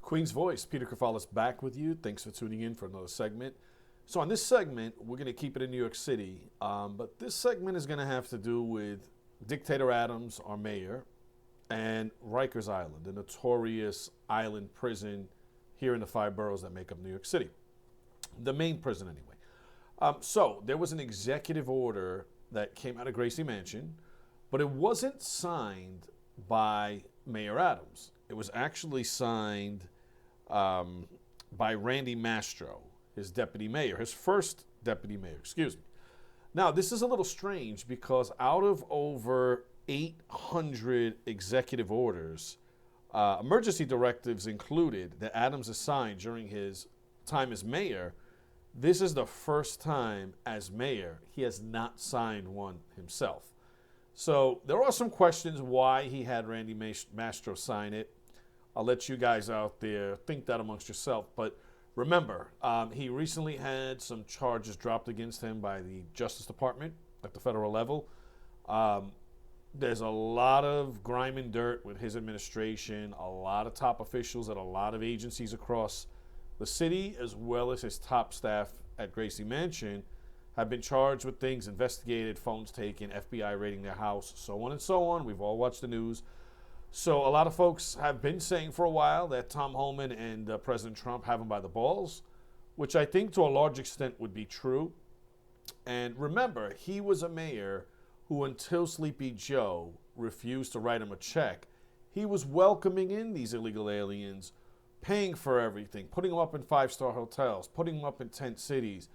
Queen's Voice, Peter Kefalas back with you. Thanks for tuning in for another segment. So on this segment, we're going to keep it in New York City, but this segment is going to have to do with Dictator Adams, our mayor, and Rikers Island, the notorious island prison here in the 5 boroughs that make up New York City. The main prison, anyway. So there was an executive order that came out of Gracie Mansion, but it wasn't signed by Mayor Adams. It was actually signed by Randy Mastro, his deputy mayor, his first deputy mayor, excuse me. Now, this is a little strange because out of over 800 executive orders, emergency directives included, that Adams has signed during his time as mayor, this is the first time as mayor he has not signed one himself. So there are some questions why he had Randy Mastro sign it. I'll let you guys out there think that amongst yourself. But remember, he recently had some charges dropped against him by the Justice Department at the federal level. There's a lot of grime and dirt with his administration, a lot of top officials at a lot of agencies across the city, as well as his top staff at Gracie Mansion, have been charged with things, investigated, phones taken, FBI raiding their house, so on and so on. We've all watched the news. So a lot of folks have been saying for a while that Tom Homan and President Trump have him by the balls, which I think to a large extent would be true. And remember, he was a mayor who, until Sleepy Joe refused to write him a check, he was welcoming in these illegal aliens, paying for everything, putting them up in 5-star hotels, putting them up in tent cities,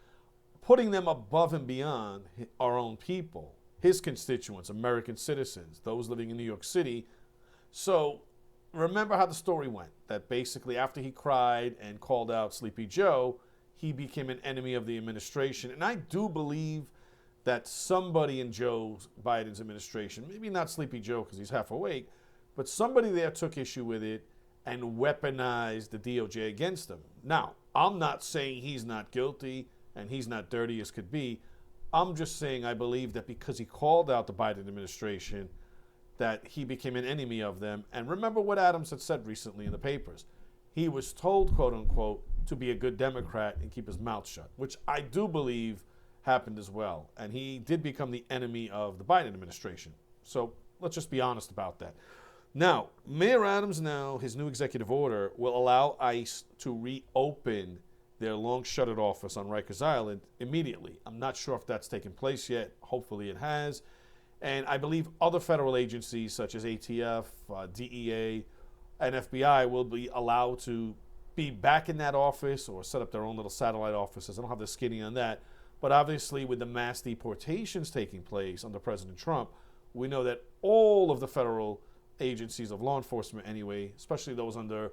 putting them above and beyond our own people, his constituents, American citizens, those living in New York City. So remember how the story went, that basically after he cried and called out Sleepy Joe, he became an enemy of the administration. And I do believe that somebody in Joe Biden's administration, maybe not Sleepy Joe because he's half awake, but somebody there took issue with it and weaponized the DOJ against him. Now, I'm not saying he's not guilty and he's not dirty as could be. I'm just saying I believe that because he called out the Biden administration, that he became an enemy of them. And remember what Adams had said recently in the papers. He was told, quote unquote, to be a good Democrat and keep his mouth shut, which I do believe happened as well. And he did become the enemy of the Biden administration. So let's just be honest about that. Now, Mayor Adams now, his new executive order will allow ICE to reopen their long-shuttered office on Rikers Island immediately. I'm not sure if that's taken place yet. Hopefully it has. And I believe other federal agencies such as ATF, DEA, and FBI will be allowed to be back in that office or set up their own little satellite offices. I don't have the skinny on that. But obviously with the mass deportations taking place under President Trump, we know that all of the federal agencies of law enforcement anyway, especially those under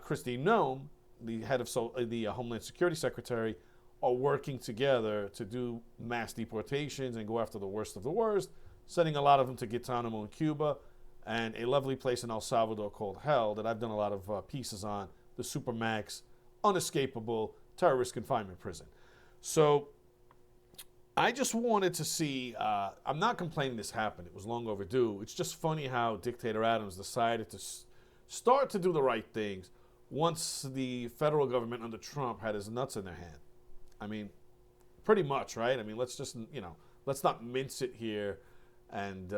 Christine Noem, the head of the Homeland Security Secretary, are working together to do mass deportations and go after the worst of the worst, sending a lot of them to Guantanamo in Cuba and a lovely place in El Salvador called Hell that I've done a lot of pieces on, the Supermax, unescapable terrorist confinement prison. So I just wanted to see, I'm not complaining this happened. It was long overdue. It's just funny how Dictator Adams decided to start to do the right things once the federal government under Trump had his nuts in their hand. I mean, pretty much, right? I mean, let's just, let's not mince it here and,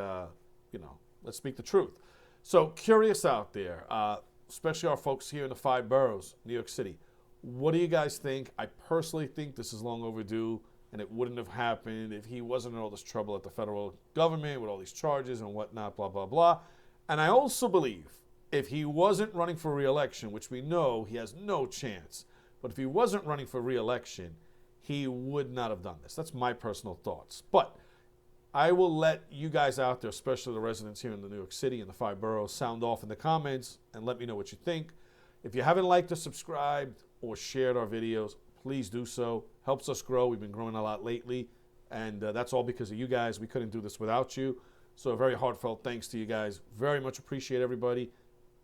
let's speak the truth. So curious out there, especially our folks here in the 5 boroughs, New York City. What do you guys think? I personally think this is long overdue, and it wouldn't have happened if he wasn't in all this trouble at the federal government with all these charges and whatnot, blah, blah, blah. And I also believe if he wasn't running for re-election, which we know he has no chance, but if he wasn't running for re-election, he would not have done this. That's my personal thoughts. But I will let you guys out there, especially the residents here in the New York City and the 5 boroughs, sound off in the comments and let me know what you think. If you haven't liked or subscribed or shared our videos, please do so. Helps us grow. We've been growing a lot lately, and that's all because of you guys. We couldn't do this without you. So a very heartfelt thanks to you guys. Very much appreciate everybody,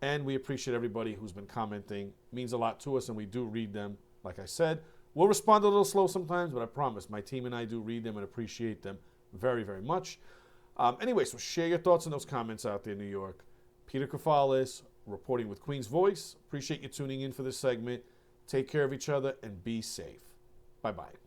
and we appreciate everybody who's been commenting. It means a lot to us, and we do read them. Like I said, we'll respond a little slow sometimes, but I promise my team and I do read them and appreciate them very, very much. Anyway, so share your thoughts in those comments out there in New York. Peter Kefalas, reporting with Queen's Voice. Appreciate you tuning in for this segment. Take care of each other and be safe. Bye-bye.